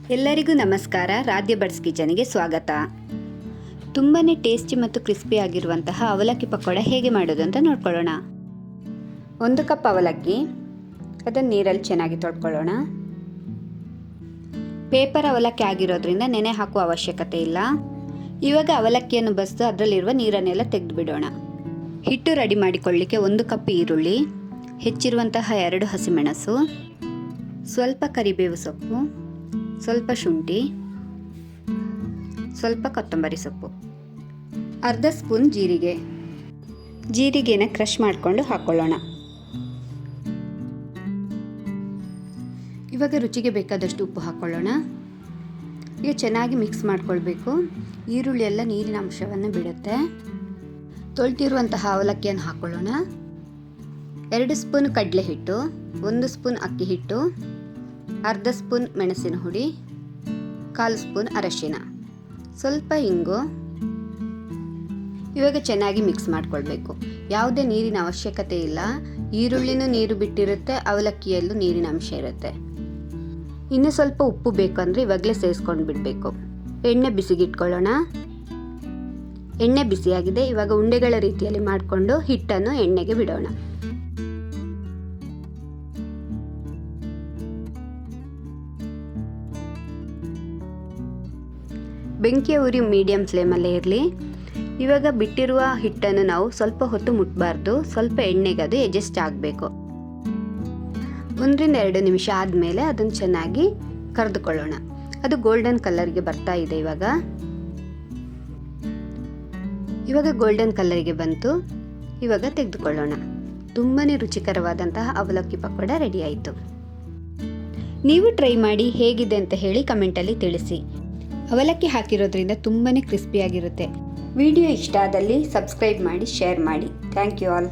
ಎಲ್ಲರಿಗೂ ನಮಸ್ಕಾರ. ರಾಧ್ಯ ಬಡ್ಸ್ ಕಿಚನ್ಗೆ ಸ್ವಾಗತ. ತುಂಬಾ ಟೇಸ್ಟಿ ಮತ್ತು ಕ್ರಿಸ್ಪಿ ಆಗಿರುವಂತಹ ಅವಲಕ್ಕಿ ಪಕೋಡ ಹೇಗೆ ಮಾಡೋದು ಅಂತ ನೋಡ್ಕೊಳ್ಳೋಣ. 1 ಕಪ್ ಅವಲಕ್ಕಿ, ಅದನ್ನು ನೀರಲ್ಲಿ ಚೆನ್ನಾಗಿ ತೊಳ್ಕೊಳ್ಳೋಣ. ಪೇಪರ್ ಅವಲಕ್ಕಿ ಆಗಿರೋದ್ರಿಂದ ನೆನೆ ಹಾಕುವ ಅವಶ್ಯಕತೆ ಇಲ್ಲ. ಇವಾಗ ಅವಲಕ್ಕಿಯನ್ನು ಬಸಿದು ಅದರಲ್ಲಿರುವ ನೀರನ್ನೆಲ್ಲ ತೆಗೆದು ಬಿಡೋಣ. ಹಿಟ್ಟು ರೆಡಿ ಮಾಡಿಕೊಳ್ಳಿಕ್ಕೆ 1 ಕಪ್ ಈರುಳ್ಳಿ, ಹೆಚ್ಚಿರುವಂತಹ 2 ಹಸಿಮೆಣಸು, ಸ್ವಲ್ಪ ಕರಿಬೇವು ಸೊಪ್ಪು, ಸ್ವಲ್ಪ ಶುಂಠಿ, ಸ್ವಲ್ಪ ಕೊತ್ತಂಬರಿ ಸೊಪ್ಪು, ಅರ್ಧ ಸ್ಪೂನ್ ಜೀರಿಗೆನ ಕ್ರಷ್ ಮಾಡಿಕೊಂಡು ಹಾಕೊಳ್ಳೋಣ. ಇವಾಗ ರುಚಿಗೆ ಬೇಕಾದಷ್ಟು ಉಪ್ಪು ಹಾಕೊಳ್ಳೋಣ. ಈಗ ಚೆನ್ನಾಗಿ ಮಿಕ್ಸ್ ಮಾಡ್ಕೊಳ್ಬೇಕು. ಈರುಳ್ಳಿ ಎಲ್ಲ ನೀರಿನ ಅಂಶವನ್ನು ಬಿಡುತ್ತೆ. ತೊಳೆದಿರುವಂತಹ ಅವಲಕ್ಕಿಯನ್ನು ಹಾಕೊಳ್ಳೋಣ. 2 ಸ್ಪೂನ್ ಕಡಲೆ ಹಿಟ್ಟು, 1 ಸ್ಪೂನ್ ಅಕ್ಕಿ ಹಿಟ್ಟು, ಅರ್ಧ ಸ್ಪೂನ್ ಮೆಣಸಿನ ಹುಡಿ, 1/4 ಸ್ಪೂನ್ ಅರಶಿನ, ಸ್ವಲ್ಪ ಇಂಗು. ಇವಾಗ ಚೆನ್ನಾಗಿ ಮಿಕ್ಸ್ ಮಾಡ್ಕೊಳ್ಬೇಕು. ಯಾವುದೇ ನೀರಿನ ಅವಶ್ಯಕತೆ ಇಲ್ಲ. ಈರುಳ್ಳಿನೂ ನೀರು ಬಿಟ್ಟಿರುತ್ತೆ, ಅವಲಕ್ಕಿಯಲ್ಲೂ ನೀರಿನ ಅಂಶ ಇರುತ್ತೆ. ಇನ್ನು ಸ್ವಲ್ಪ ಉಪ್ಪು ಬೇಕಂದ್ರೆ ಇವಾಗಲೇ ಸೇರಿಸ್ಕೊಂಡು ಬಿಡಬೇಕು. ಎಣ್ಣೆ ಬಿಸಿಗಿಟ್ಕೊಳ್ಳೋಣ. ಎಣ್ಣೆ ಬಿಸಿಯಾಗಿದೆ. ಇವಾಗ ಉಂಡೆಗಳ ರೀತಿಯಲ್ಲಿ ಮಾಡಿಕೊಂಡು ಹಿಟ್ಟನ್ನು ಎಣ್ಣೆಗೆ ಬಿಡೋಣ. ಬೆಂಕಿಯ ಉರಿ ಮೀಡಿಯಂ ಫ್ಲೇಮಲ್ಲೇ ಇರಲಿ. ಇವಾಗ ಬಿಟ್ಟಿರುವ ಹಿಟ್ಟನ್ನು ನಾವು ಸ್ವಲ್ಪ ಹೊತ್ತು ಮುಟ್ಟಬಾರ್ದು. ಸ್ವಲ್ಪ ಎಣ್ಣೆಗೆ ಅದು ಅಡ್ಜಸ್ಟ್ ಆಗಬೇಕು. 1-2 ನಿಮಿಷ ಆದಮೇಲೆ ಅದನ್ನು ಚೆನ್ನಾಗಿ ಕರೆದುಕೊಳ್ಳೋಣ. ಅದು ಗೋಲ್ಡನ್ ಕಲರ್ಗೆ ಬರ್ತಾ ಇದೆ. ಇವಾಗ ಗೋಲ್ಡನ್ ಕಲರ್ಗೆ ಬಂತು. ಇವಾಗ ತೆಗೆದುಕೊಳ್ಳೋಣ. ತುಂಬಾ ರುಚಿಕರವಾದಂತಹ ಅವಲಕ್ಕಿ ಪಕೋಡ ರೆಡಿ ಆಯಿತು. ನೀವು ಟ್ರೈ ಮಾಡಿ ಹೇಗಿದೆ ಅಂತ ಹೇಳಿ ಕಮೆಂಟಲ್ಲಿ ತಿಳಿಸಿ. ಅವಲಕ್ಕಿ ಹಾಕಿರೋದ್ರಿಂದ ತುಂಬಾ ಕ್ರಿಸ್ಪಿಯಾಗಿರುತ್ತೆ. ವಿಡಿಯೋ ಇಷ್ಟ ಆದಲ್ಲಿ ಸಬ್ಸ್ಕ್ರೈಬ್ ಮಾಡಿ, ಶೇರ್ ಮಾಡಿ. Thank you all.